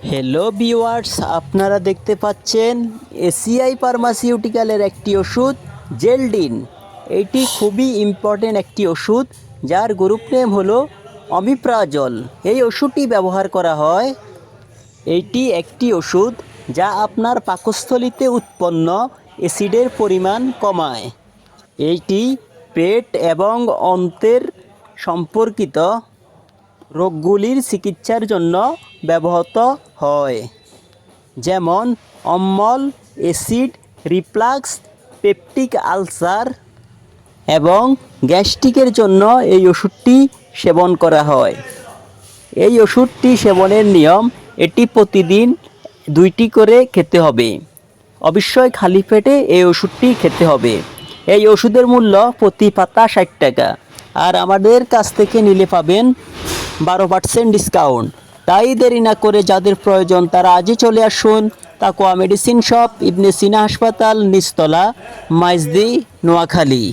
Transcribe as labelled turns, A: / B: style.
A: Hello viewers, আপনারা দেখতে পাচ্ছেন এসিআই ফার্মাসিউটিক্যালের একটি ওষুধ জেলডিন। এটি খুবই ইম্পর্টেন্ট একটি ওষুধ, যার গ্রুপ নেম হলো অমিপ্রাজল। এই ওষুধটি ব্যবহার করা হয়। এইটি একটি ওষুধ যা আপনার পাকস্থলীতে উৎপন্ন অ্যাসিডের পরিমাণ কমায়। এইটি পেট এবং অন্ত্রের সম্পর্কিত রোগগুলির চিকিৎসার জন্য ব্যবহৃত হয়, যেমন অম্ল, অ্যাসিড রিফ্লাক্স, পেপটিক আলসার এবং গ্যাস্ট্রিকের জন্য এই ওষুধটি সেবন করা হয়। এই ওষুধটি সেবনের নিয়ম, এটি প্রতিদিন 2টি করে খেতে হবে। অবশ্যই খালি পেটে এই ওষুধটি খেতে হবে। এই ওষুধের মূল্য প্রতি পাতা 60 টাকা, আর আমাদের কাছ থেকে নিলে পাবেন 12% ডিসকাউন্ট। তাই দেরি না করে যাদের প্রয়োজন তারা আজই চলে আসুন তাকওয়া মেডিসিন শপ, ইবনে সিনা হাসপাতাল, নিচতলা, মাইজদি, নোয়াখালী।